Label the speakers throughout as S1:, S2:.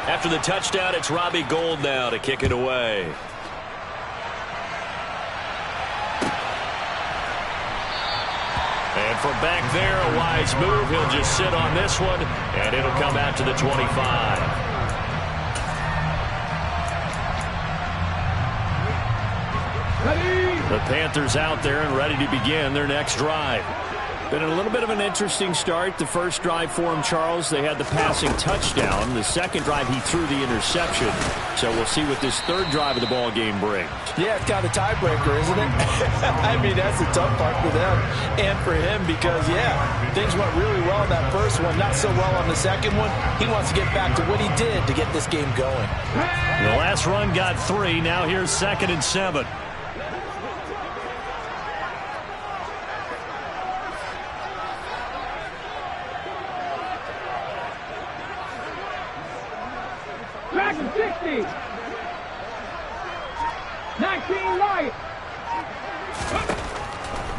S1: After the touchdown, it's Robbie Gould now to kick it away. And from back there, a wise move. He'll just sit on this one, and it'll come out to the 25. The Panthers out there and ready to begin their next drive. Been a little bit of an interesting start. The first drive for him, Charles, they had the passing touchdown. The second drive, he threw the interception. So we'll see what this third drive of the ball game brings.
S2: Yeah, it's kind of a tiebreaker, isn't it? I mean, that's the tough part for them and for him because, yeah, things went really well in that first one, not so well on the second one. He wants to get back to what he did to get this game going.
S1: The last run got 3. Now here's 2nd and 7.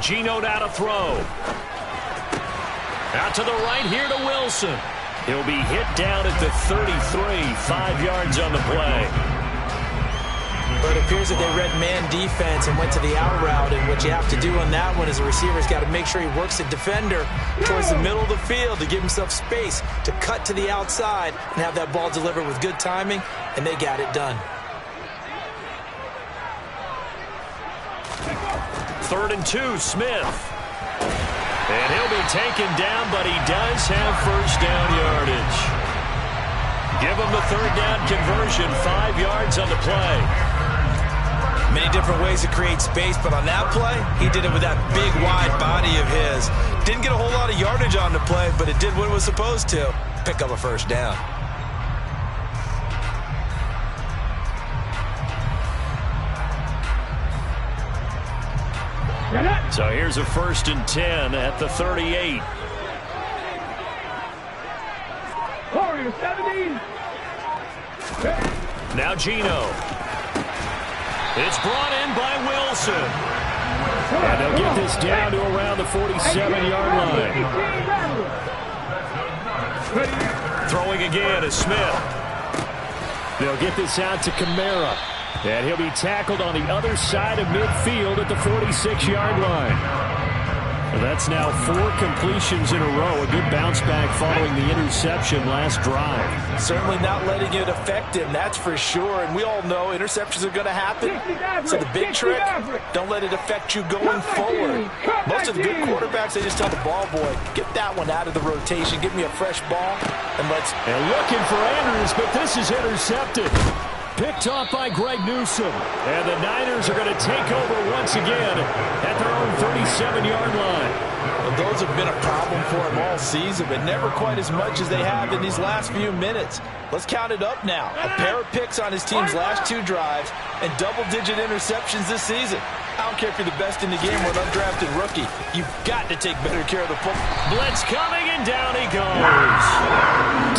S1: Geno now to throw. Out to the right here to Wilson. He'll be hit down at the 33, 5 yards on the play.
S2: But it appears that they read man defense and went to the out route, and what you have to do on that one is a receiver's got to make sure he works the defender towards the middle of the field to give himself space to cut to the outside and have that ball delivered with good timing, and they got it done.
S1: 3rd and 2, Smith. And he'll be taken down, but he does have first down yardage. Give him the 3rd down conversion, 5 yards on the play.
S2: Many different ways to create space, but on that play, he did it with that big, wide body of his. Didn't get a whole lot of yardage on the play, but it did what it was supposed to. Pick up a first down.
S1: So here's a 1st and 10 at the 38. Now Geno. It's brought in by Wilson. And they'll get this down to around the 47-yard line. Throwing again is Smith. They'll get this out to Kamara. And he'll be tackled on the other side of midfield at the 46-yard line. That's now 4 completions in a row. A good bounce back following the interception last drive.
S2: Certainly not letting it affect him, that's for sure. And we all know interceptions are going to happen. So the big trick, don't let it affect you going forward. Most of the good quarterbacks, they just tell the ball boy, get that one out of the rotation, give me a fresh ball, and let's...
S1: And looking for Andrews, but this is intercepted. Picked off by Greg Newsome. And the Niners are going to take over once again at their own 37-yard line.
S2: Well, those have been a problem for him all season, but never quite as much as they have in these last few minutes. Let's count it up now. A pair of picks on his team's last 2 drives and double-digit interceptions this season. I don't care if you're the best in the game or an undrafted rookie. You've got to take better care of the football.
S1: Blitz coming, and down he goes.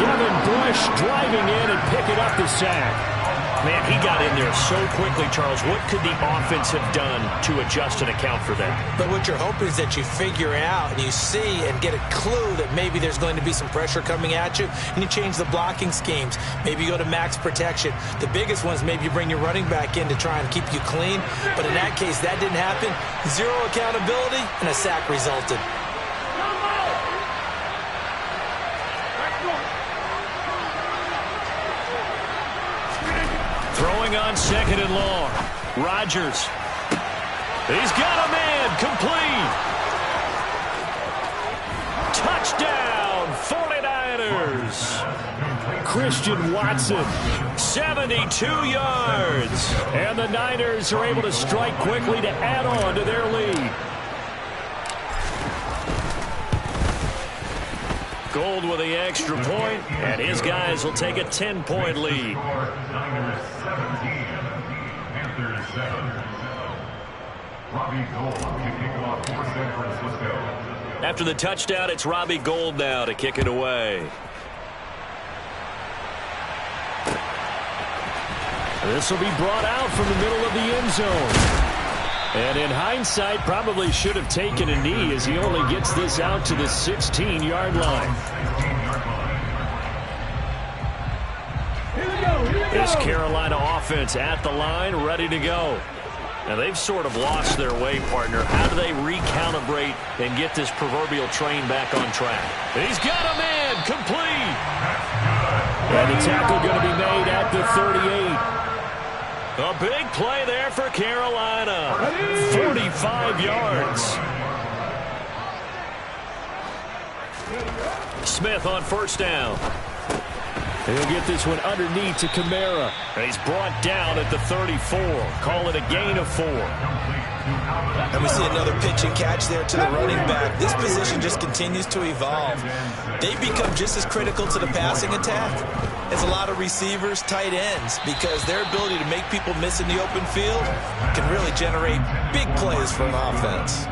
S1: Devin Bush driving in and picking up the sack. Man, he got in there so quickly, Charles. What could the offense have done to adjust and account for that?
S2: But what you're hoping is that you figure out and you see and get a clue that maybe there's going to be some pressure coming at you, and you change the blocking schemes. Maybe you go to max protection. The biggest one is maybe you bring your running back in to try and keep you clean. But in that case, that didn't happen. 0 accountability, and a sack resulted.
S1: Throwing on 2nd and long. Rodgers. He's got a man. Complete. Touchdown, 49ers. Christian Watson, 72 yards. And the Niners are able to strike quickly to add on to their lead. Gould with the extra point, and his guys will take a 10-point lead. After the touchdown, it's Robbie Gould now to kick it away. This will be brought out from the middle of the end zone. And in hindsight, probably should have taken a knee as he only gets this out to the 16-yard line. This Carolina offense at the line, ready to go. Now, they've sort of lost their way, partner. How do they recalibrate and get this proverbial train back on track? He's got a man, complete. And the tackle going to be made at the 38. A big play there for Carolina. 45 yards. Smith on first down. He'll get this one underneath to Kamara. And he's brought down at the 34. Call it a gain of 4.
S2: And we see another pitch and catch there to the running back. This position just continues to evolve. They become just as critical to the passing attack as a lot of receivers, tight ends, because their ability to make people miss in the open field can really generate big plays for an offense.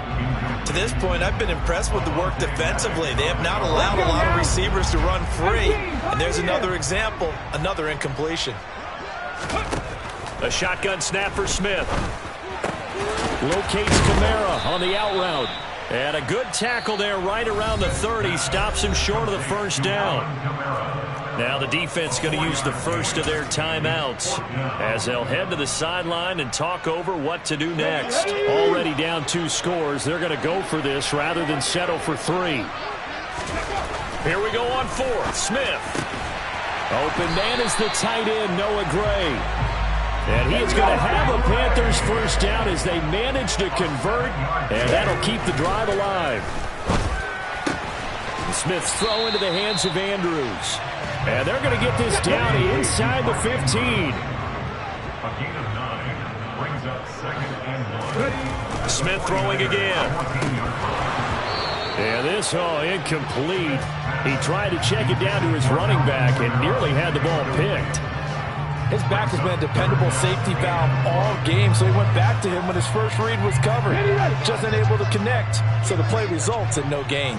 S2: To this point, I've been impressed with the work defensively. They have not allowed a lot of receivers to run free. And there's another example, another incompletion.
S1: A shotgun snap for Smith. Locates Kamara on the out route. And a good tackle there right around the 30. Stops him short of the first down. Now the defense going to use the first of their timeouts as they'll head to the sideline and talk over what to do next. Already down 2 scores. They're going to go for this rather than settle for 3. Here we go on 4th. Smith. Open man is the tight end, Noah Gray. And he is going to have a Panthers first down as they manage to convert, and that'll keep the drive alive. Smith's throw into the hands of Andrews. And they're going to get this down inside the 15.
S3: A gain of 9 brings up 2nd and 1.
S1: Smith throwing again. And this, incomplete. He tried to check it down to his running back and nearly had the ball picked.
S4: His back has been a dependable safety valve all game, so he went back to him when his first read was covered. Just unable to connect, so the play results in no gain.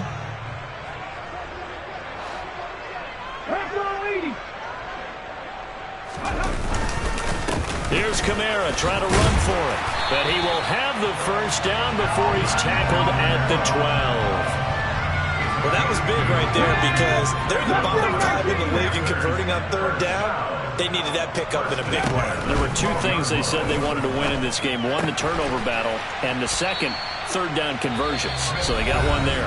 S1: Here's Kamara trying to run for it. But he will have the first down before he's tackled at the 12.
S2: Well, that was big right there because they're the bottom 5 in the league in converting on 3rd down. They needed that pickup in a big way.
S1: There were 2 things they said they wanted to win in this game. One, the turnover battle, and the second, 3rd down conversions. So they got one there.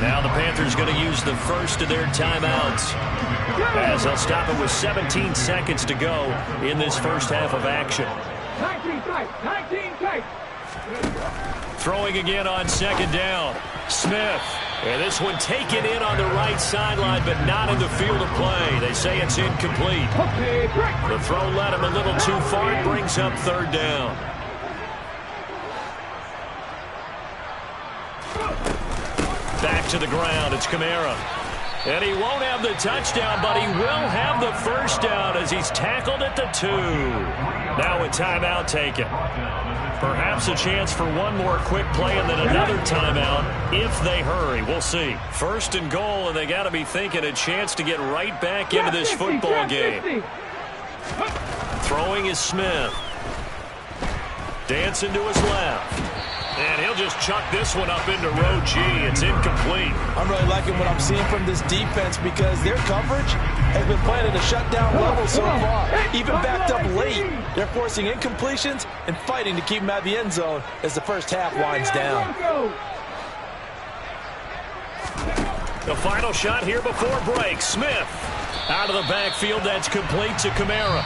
S1: Now the Panthers going to use the first of their timeouts as they'll stop it with 17 seconds to go in this first half of action.
S5: 19 tight.
S1: Throwing again on 2nd down. Smith. And this one taken in on the right sideline, but not in the field of play. They say it's incomplete. The throw led him a little too far. It brings up 3rd down. Back to the ground. It's Kamara. And he won't have the touchdown, but he will have the first down as he's tackled at the 2. Now a timeout taken. Perhaps a chance for one more quick play and then another timeout if they hurry. We'll see. 1st and goal, and they got to be thinking a chance to get right back into this football game. Throwing is Smith. Dancing to his left. And he'll just chuck this one up into row G. It's incomplete.
S4: I'm really liking what I'm seeing from this defense because their coverage has been playing at a shutdown level so far. Even backed up late, they're forcing incompletions and fighting to keep them out of the end zone as the first half winds down.
S1: The final shot here before break. Smith out of the backfield. That's complete to Kamara.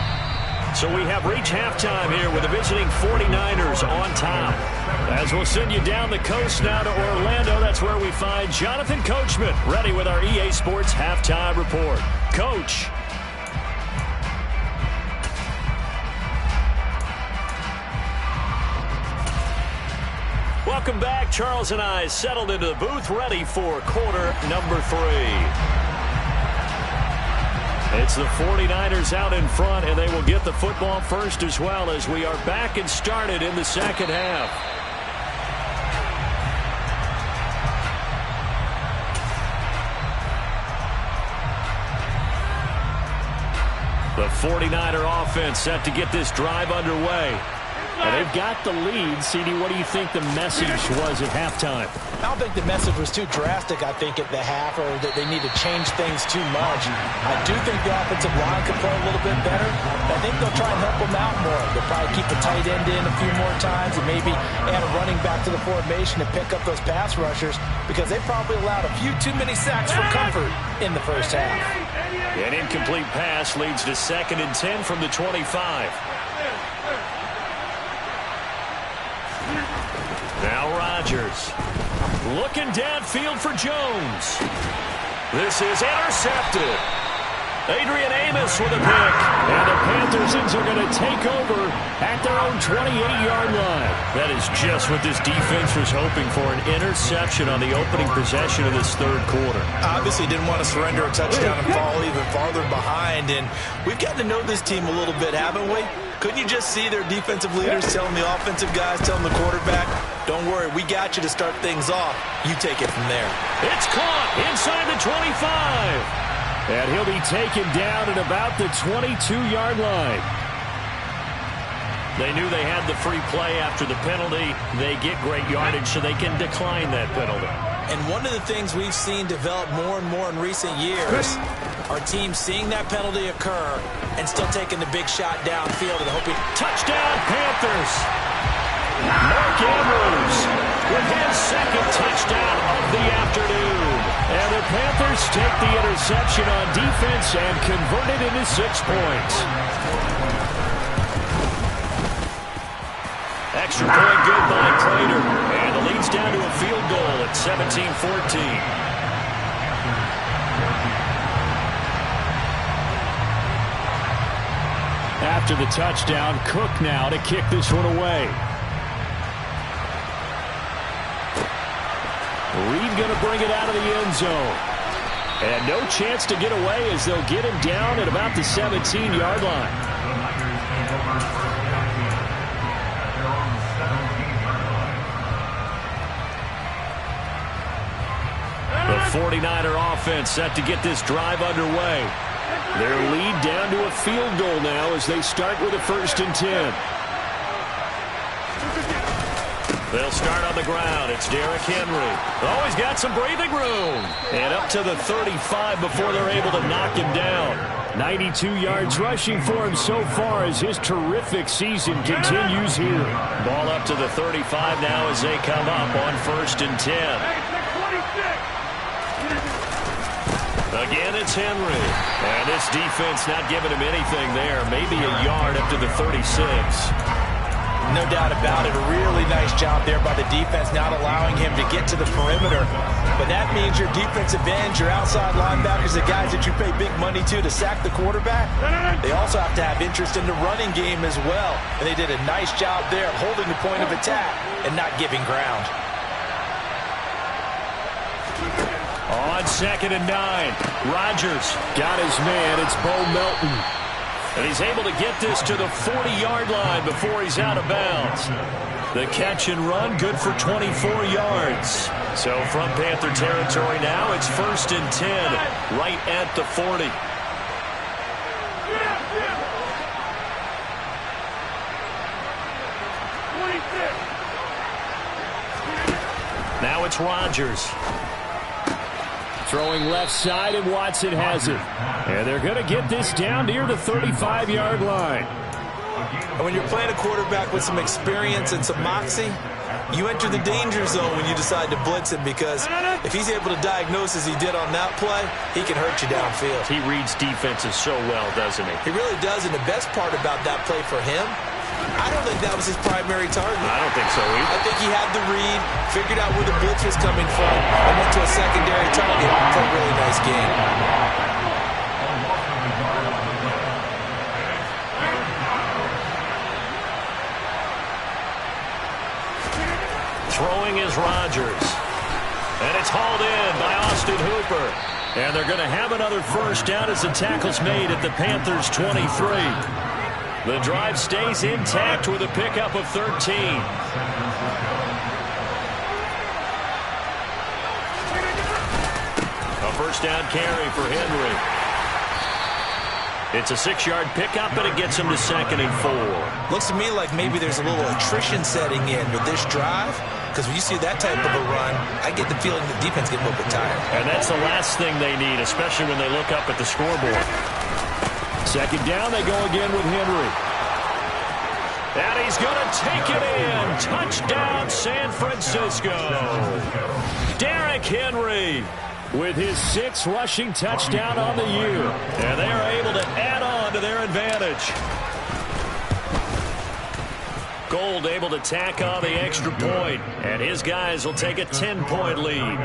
S1: So we have reached halftime here with the visiting 49ers on top. As we'll send you down the coast now to Orlando, that's where we find Jonathan Coachman ready with our EA Sports Halftime Report. Coach. Welcome back. Charles and I settled into the booth ready for quarter number 3. It's the 49ers out in front, and they will get the football first as well as we are back and started in the second half. The 49er offense set to get this drive underway. And they've got the lead. CD, what do you think the message was at halftime?
S4: I don't think the message was too drastic, I think, at the half, or that they need to change things too much. I do think the offensive line could play a little bit better. I think they'll try and help them out more. They'll probably keep the tight end in a few more times and maybe add a running back to the formation to pick up those pass rushers, because they probably allowed a few too many sacks for comfort in the first half.
S1: An incomplete pass leads to 2nd and 10 from the 25. Now Rodgers. Looking downfield for Jones. This is intercepted. Adrian Amos with a pick. And the Panthers are going to take over at their own 28-yard line. That is just what this defense was hoping for, an interception on the opening possession of this third quarter.
S4: Obviously didn't want to surrender a touchdown and fall even farther behind. And we've gotten to know this team a little bit, haven't we? Couldn't you just see their defensive leaders telling the offensive guys, telling the quarterback, don't worry, we got you to start things off. You take it from there.
S1: It's caught inside the 25. And he'll be taken down at about the 22-yard line. They knew they had the free play after the penalty. They get great yardage, so they can decline that penalty.
S2: And one of the things we've seen develop more and more in recent years are teams seeing that penalty occur and still taking the big shot downfield and hoping.
S1: Touchdown, Panthers! Mark Andrews with his 2nd touchdown of the afternoon. And the Panthers take the interception on defense and convert it into 6 points. Extra point good by Prater. And the lead's down to a field goal at 17-14. After the touchdown, Cook now to kick this one away. Reed going to bring it out of the end zone. And no chance to get away as they'll get him down at about the 17-yard line. The 49er offense set to get this drive underway. Their lead down to a field goal now as they start with a 1st and 10. They'll start on the ground. It's Derrick Henry. Oh, he's got some breathing room. And up to the 35 before they're able to knock him down. 92 yards rushing for him so far as his terrific season continues here. Ball up to the 35 now as they come up on 1st and 10. Again, it's Henry. And this defense not giving him anything there. Maybe a yard up to the 36.
S4: No doubt about it. A really nice job there by the defense, not allowing him to get to the perimeter. But that means your defensive ends, your outside linebackers, the guys that you pay big money to sack the quarterback, they also have to have interest in the running game as well. And they did a nice job there of holding the point of attack and not giving ground.
S1: On 2nd and 9, Rodgers got his man. It's Bo Melton. And he's able to get this to the 40-yard line before he's out of bounds. The catch and run, good for 24 yards. So from Panther territory now, it's 1st and 10, right at the 40. Now it's Rodgers. Throwing left side, and Watson has it. And they're going to get this down near the 35-yard line.
S2: And when you're playing a quarterback with some experience and some moxie, you enter the danger zone when you decide to blitz him, because if he's able to diagnose as he did on that play, he can hurt you downfield.
S1: He reads defenses so well, doesn't he?
S2: He really does, and the best part about that play for him, I don't think that was his primary target.
S1: I don't think so either.
S2: I think he had the read, figured out where the blitz was coming from, and went to a secondary target for a really nice game.
S1: Throwing is Rodgers. And it's hauled in by Austin Hooper. And they're going to have another first down as the tackle's made at the Panthers' 23. The drive stays intact with a pickup of 13. A first down carry for Henry. It's a 6-yard pickup, and it gets him to 2nd and 4.
S2: Looks to me like maybe there's a little attrition setting in with this drive, because when you see that type of a run, I get the feeling the defense gets a little bit tired.
S1: And that's the last thing they need, especially when they look up at the scoreboard. 2nd down, they go again with Henry. And he's going to take it in. Touchdown, San Francisco. Derrick Henry with his 6th rushing touchdown on the year. And they are able to add on to their advantage. Gold able to tack on the extra point. And his guys will take a 10-point lead.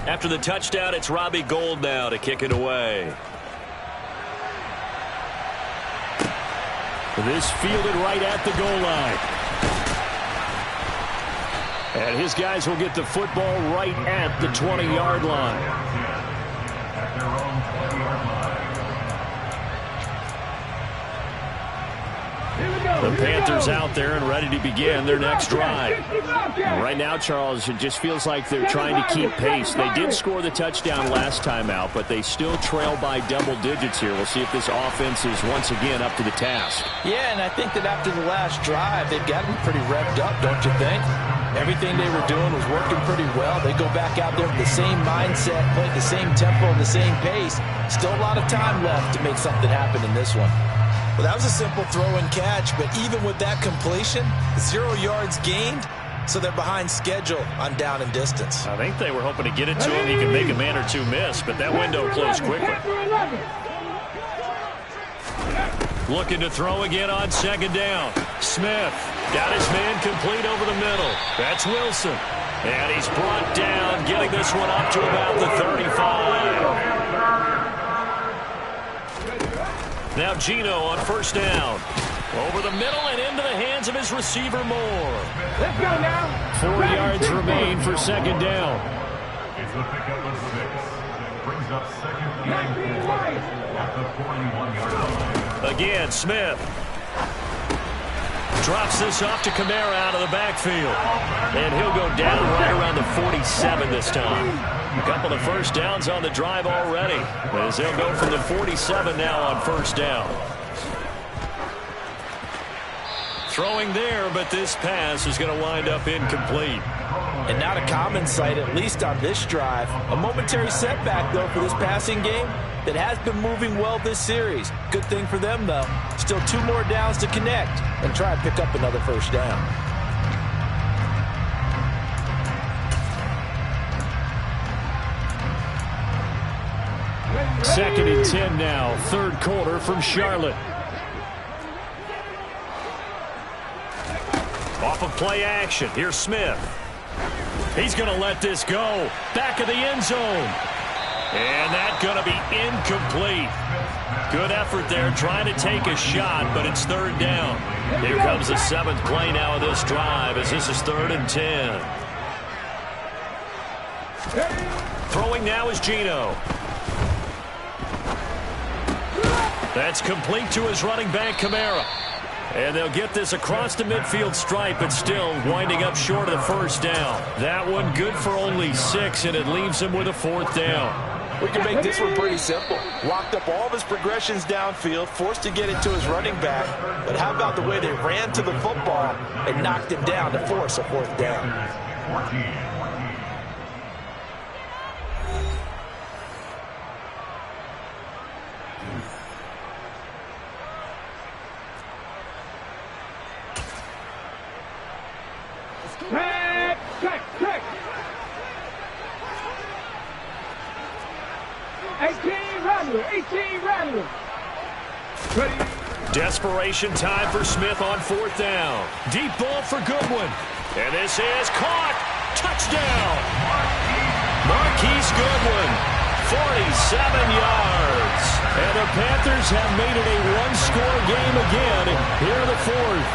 S1: After the touchdown, it's Robbie Gould now to kick it away. This fielded right at the goal line. And his guys will get the football right at the 20-yard line.
S3: At their own 20-yard line.
S1: The Panthers out there and ready to begin their next drive. Right now, Charles, it just feels like they're trying to keep pace. They did score the touchdown last time out, but they still trail by double digits here. We'll see if this offense is once again up to the task.
S4: Yeah, and I think that after the last drive, they've got them pretty revved up, don't you think? Everything they were doing was working pretty well. They go back out there with the same mindset, play the same tempo, and the same pace. Still a lot of time left to make something happen in this one.
S2: Well, that was a simple throw and catch, but even with that completion, 0 yards gained, so they're behind schedule on down and distance.
S1: I think they were hoping to get it to him. He could make a man or two miss, but that window closed quickly. Looking to throw again on 2nd down. Smith got his man complete over the middle. That's Wilson. And he's brought down, getting this one up to about the 35. Now Geno on 1st down. Over the middle and into the hands of his receiver Moore.
S5: Let's go now.
S1: 4 yards remain for 2nd down.
S3: It's the pickup of 6. Brings up 2nd and 4 at the 41-yard line.
S1: Again, Smith drops this off to Kamara out of the backfield. And he'll go down right around the 47 this time. A couple of 1st downs on the drive already, as they'll go from the 47 now on 1st down. Throwing there, but this pass is going to wind up incomplete.
S4: And not a common sight, at least on this drive. A momentary setback, though, for this passing game that has been moving well this series. Good thing for them, though. Still 2 more downs to connect and try and pick up another 1st down.
S1: 2nd and 10 now, 3rd quarter from Charlotte. Off of play action, here's Smith. He's going to let this go. Back of the end zone. And that's going to be incomplete. Good effort there, trying to take a shot, but it's 3rd down. Here comes the 7th play now of this drive, as this is 3rd and 10. Throwing now is Geno. That's complete to his running back, Kamara. And they'll get this across the midfield stripe, but still winding up short of the 1st down. That one good for only 6, and it leaves him with a 4th down.
S4: We can make this one pretty simple. Locked up all of his progressions downfield, forced to get it to his running back. But how about the way they ran to the football and knocked him down to force a 4th down?
S3: 14.
S5: Check. 18 Rattler. Ready.
S1: Desperation time for Smith on 4th down. Deep ball for Goodwin. And this is caught. Touchdown. Marquise Goodwin, 47 yards. And the Panthers have made it a 1-score game again here in the 4th.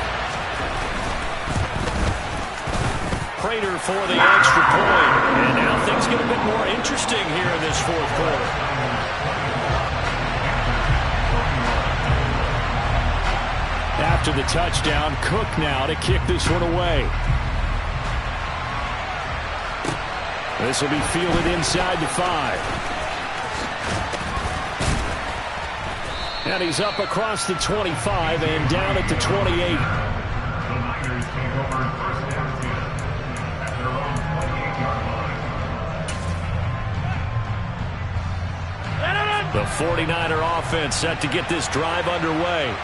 S1: Prater for the extra point. And now things get a bit more interesting here in this 4th quarter. After the touchdown, Cook now to kick this one away. This will be fielded inside the 5. And he's up across the 25 and down at the 28.
S3: The Niners take over first down 10 at their own 28-yard line.
S1: The 49er offense set to get this drive underway.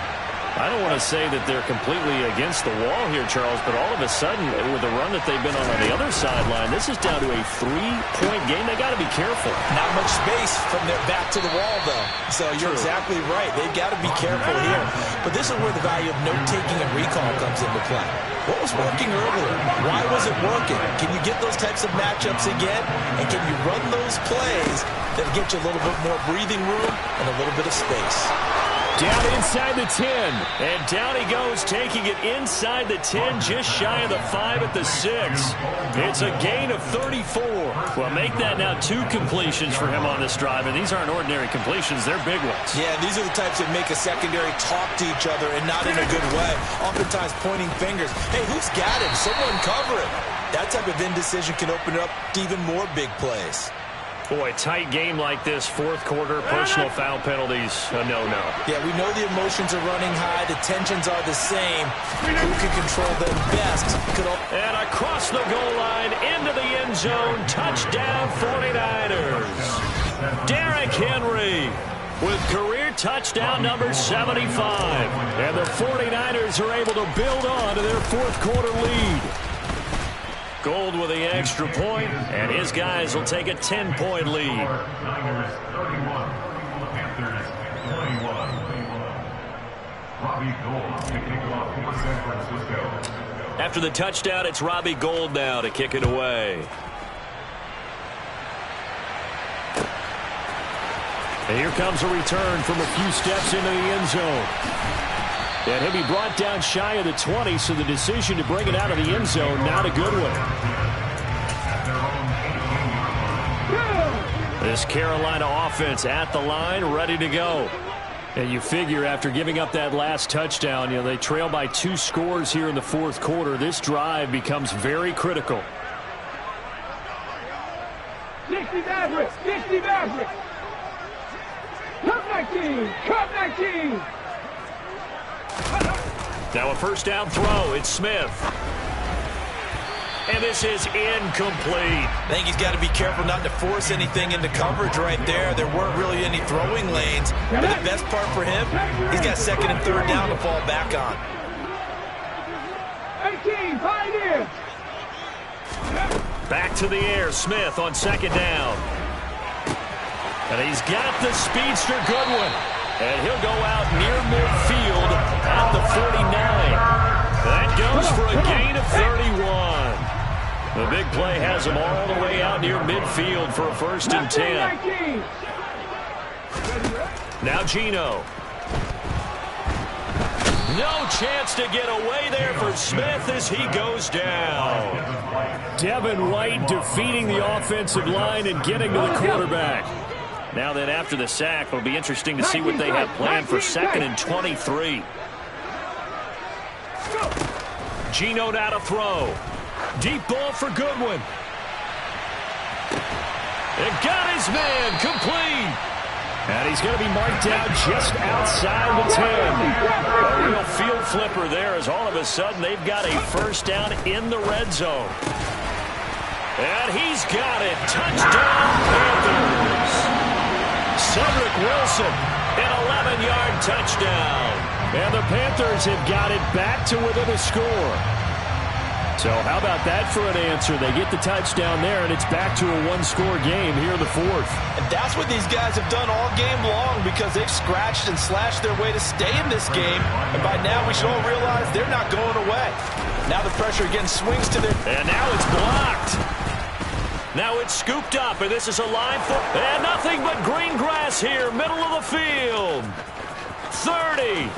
S1: I don't want to say that they're completely against the wall here, Charles, but all of a sudden, with the run that they've been on the other sideline, this is down to a 3-point game. They got to be careful.
S2: Not much space from their back to the wall, though. So you're exactly right. They've got to be careful here. But this is where the value of note-taking and recall comes into play. What was working earlier? Why was it working? Can you get those types of matchups again? And can you run those plays that get you a little bit more breathing room and a little bit of space?
S1: Down inside the 10, and down he goes, taking it inside the 10, just shy of the 5 at the 6. It's a gain of 34. Well, make that now 2 completions for him on this drive, and these aren't ordinary completions, they're big ones.
S2: Yeah, these are the types that make a secondary talk to each other, and not in a good way. Oftentimes pointing fingers. Hey, who's got him? Someone cover it. That type of indecision can open up to even more big plays.
S1: Boy, tight game like this, fourth quarter, personal foul penalties, a no-no.
S2: Yeah, we know the emotions are running high, the tensions are the same. Who can control them best?
S1: And across the goal line, into the end zone, touchdown 49ers. Derrick Henry with career touchdown number 75. And the 49ers are able to build on to their fourth quarter lead. Gold with the extra point, and his guys will take a 10-point lead.
S3: Niners 31, Panthers 21. Robbie Gould to kick it off for San Francisco.
S1: After the touchdown, it's Robbie Gould now to kick it away. And here comes a return from a few steps into the end zone. And he'll be brought down shy of the 20, so the decision to bring it out of the end zone, not a good one. This Carolina offense at the line, ready to go. And you figure after giving up that last touchdown, they trail by 2 scores here in the fourth quarter. This drive becomes very critical.
S5: 60 Mavericks, 60 Mavericks. Cup 19, Cup 19.
S1: Now a first down throw. It's Smith. And this is incomplete.
S2: I think he's got to be careful not to force anything into coverage right there. There weren't really any throwing lanes. But the best part for him, he's got second and third down to fall back on.
S5: 18, pioneer.
S1: Back to the air. Smith on second down. And he's got the speedster Goodwin. And he'll go out near midfield at the 49. That goes for a gain of 31. The big play has him all the way out near midfield for a first and 10. Now Geno. No chance to get away there for Smith as he goes down. Devin White defeating the offensive line and getting to the quarterback. Now then, after the sack, it'll be interesting to see what they have planned for second and 23. Geno now to throw. Deep ball for Goodwin. It got his man complete. And he's going to be marked down just outside the 10. A real field flipper there as all of a sudden they've got a first down in the red zone. And he's got it. Touchdown, Panthers. Cedric Wilson, an 11-yard touchdown. And the Panthers have got it back to within a score. So how about that for an answer? They get the touchdown there, and it's back to a one-score game here in the fourth.
S2: And that's what these guys have done all game long because they've scratched and slashed their way to stay in this game. And by now we should all realize they're not going away. Now the pressure again swings to their...
S1: And now it's blocked. Now it's scooped up, and this is a line for... And nothing but green grass here, middle of the field. 30.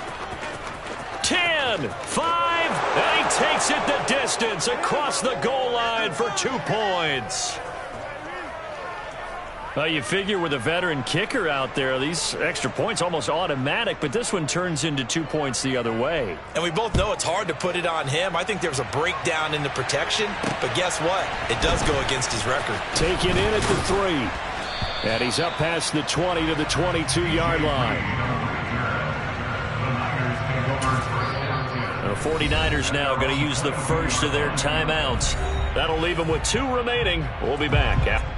S1: 10, 5, and he takes it the distance across the goal line for 2 points. Well, you figure with a veteran kicker out there, these extra points almost automatic, but this one turns into 2 points the other way.
S2: And we both know it's hard to put it on him. I think there's a breakdown in the protection, but guess what? It does go against his record.
S1: Taken in at the 3, and he's up past the 20 to the 22-yard line. 49ers now going to use the first of their timeouts. That'll leave them with 2 remaining. We'll be back after.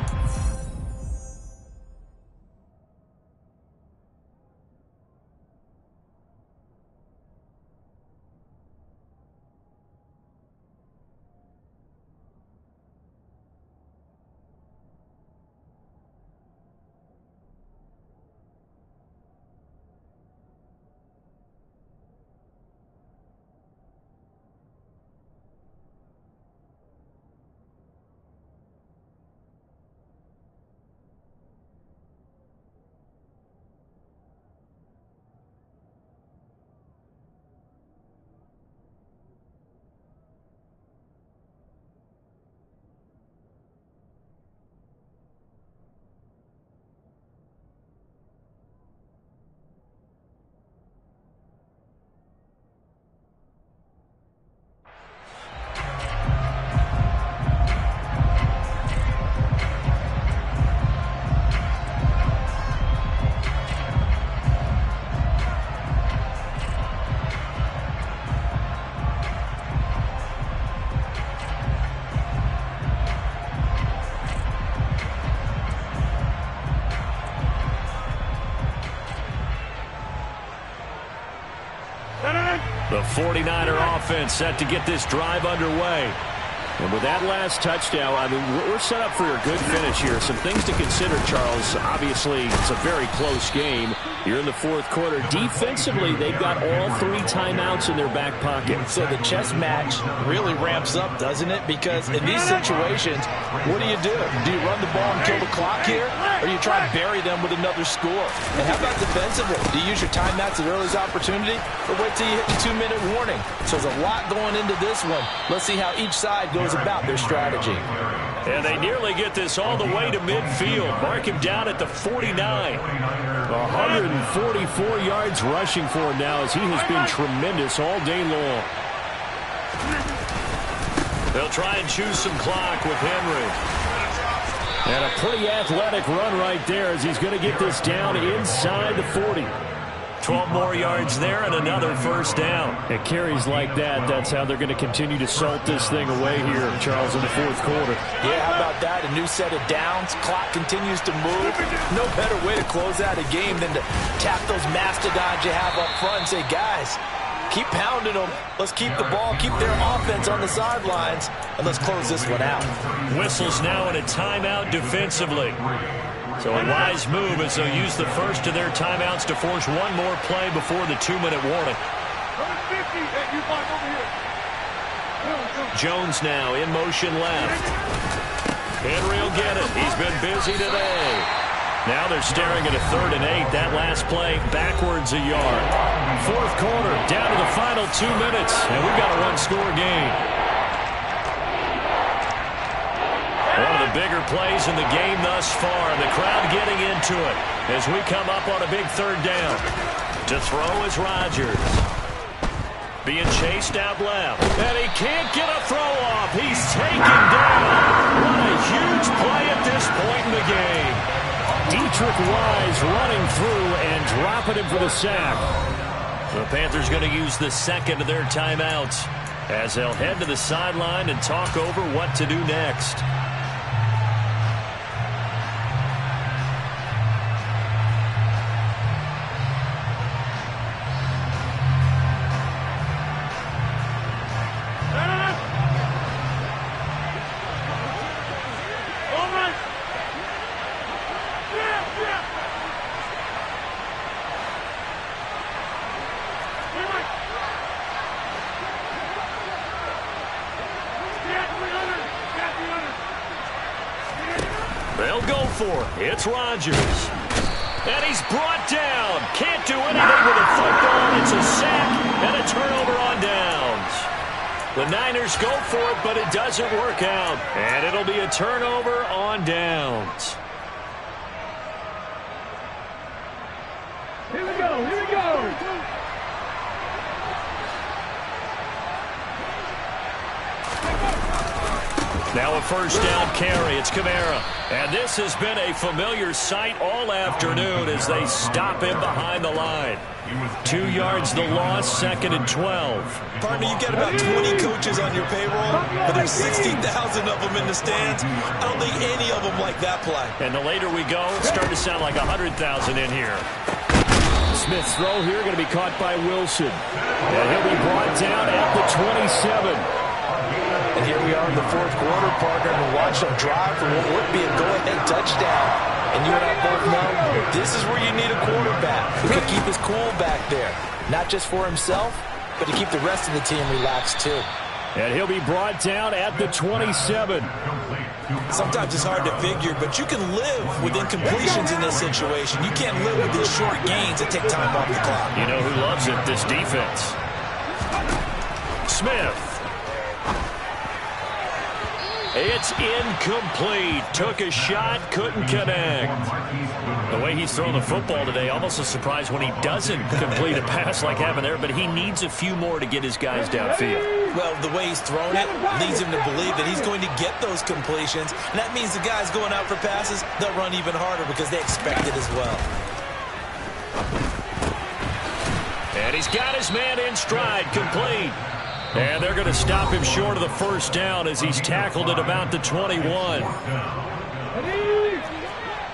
S1: The 49er offense set to get this drive underway. And with that last touchdown, I mean, we're set up for a good finish here. Some things to consider, Charles. Obviously, it's a very close game. You're in the fourth quarter. Defensively, they've got all 3 timeouts in their back pocket.
S4: So the chess match really ramps up, doesn't it? Because in these situations, what do? Do you run the ball and kill the clock here? Or do you try to bury them with another score? And how about defensively? Do you use your timeouts at earliest opportunity? Or wait till you hit the 2-minute warning? So there's a lot going into this one. Let's see how each side goes about their strategy.
S1: And they nearly get this all the way to midfield. Mark him down at the 49. 144 yards rushing for him now, as he has been tremendous all day long. They'll try and choose some clock with Henry. And a pretty athletic run right there, as he's going to get this down inside the 40. 12 more yards there and another first down. At carries like that, that's how they're going to continue to salt this thing away here, Charles, in the fourth quarter.
S4: Yeah, how about that? A new set of downs. Clock continues to move. No better way to close out a game than to tap those mastodons you have up front and say, guys, keep pounding them. Let's keep the ball, keep their offense on the sidelines, and let's close this one out.
S1: Whistles now in a timeout defensively. So a wise move as they'll use the first of their timeouts to force one more play before the 2-minute warning. Jones now in motion left. Henry will get it. He's been busy today. Now they're staring at a 3rd and 8. That last play backwards a yard. Fourth quarter, down to the final 2 minutes, and we've got a 1-score game. One of the bigger plays in the game thus far. The crowd getting into it as we come up on a big 3rd down. To throw is Rodgers. Being chased out left. And he can't get a throw off. He's taken down. What a huge play at this point in the game. Deatrich Wise running through and dropping him for the sack. The Panthers going to use the second of their timeouts as they'll head to the sideline and talk over what to do next. They'll go for it. It's Rodgers. And he's brought down. Can't do anything with a football. It's a sack and a turnover on downs. The Niners go for it, but it doesn't work out. And it'll be a turnover on downs.
S5: Here we go, here we go.
S1: Now a first down carry. It's Kamara. And this has been a familiar sight all afternoon as they stop him behind the line. 2 yards the loss, 2nd and 12.
S4: Partner, you got about 20 coaches on your payroll, but there's 60,000 of them in the stands. I don't think any of them like that play.
S1: And the later we go, it's starting to sound like 100,000 in here. Smith's throw here going to be caught by Wilson. And he'll be brought down at the 27.
S4: And here we are in the fourth quarter, partner, and watch them drive for what would be a go-ahead touchdown. And you and I both know this is where you need a quarterback who can keep his cool back there. Not just for himself, but to keep the rest of the team relaxed too.
S1: And he'll be brought down at the 27.
S2: Sometimes it's hard to figure, but you can live with incompletions in this situation. You can't live with these short gains that take time off the clock.
S1: You know who loves it? This defense. Smith. It's incomplete. Took a shot, couldn't connect. The way he's thrown the football today, almost a surprise when he doesn't complete a pass like happened there, but he needs a few more to get his guys downfield.
S2: Well, the way he's thrown it leads him to believe that he's going to get those completions, and that means the guys going out for passes, they'll run even harder because they expect it as well.
S1: And he's got his man in stride, complete. And they're going to stop him short of the first down as he's tackled at about the 21.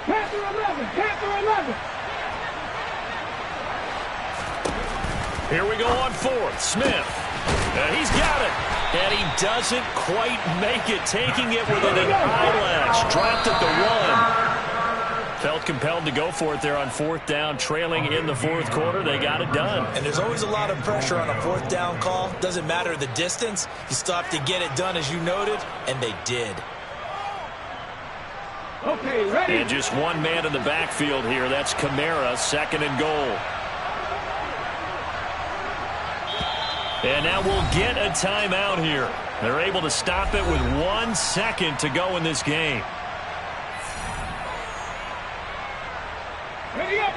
S5: Panther 11, Panther 11.
S1: Here we go on fourth. Smith. And he's got it. And he doesn't quite make it, taking it within an eyelash. Dropped at the 1. Felt compelled to go for it there on fourth down, trailing in the fourth quarter. They got it done.
S2: And there's always a lot of pressure on a fourth down call. Doesn't matter the distance. You stop to get it done, as you noted, and they did.
S5: Okay, ready?
S1: And just one man in the backfield here. That's Kamara, 2nd and goal. And now we'll get a timeout here. They're able to stop it with 1 second to go in this game.
S5: Ready up.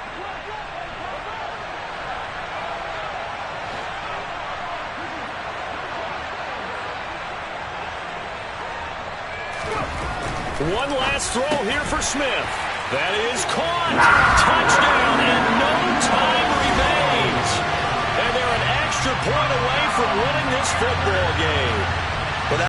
S1: One last throw here for Smith. That is caught. Touchdown, and no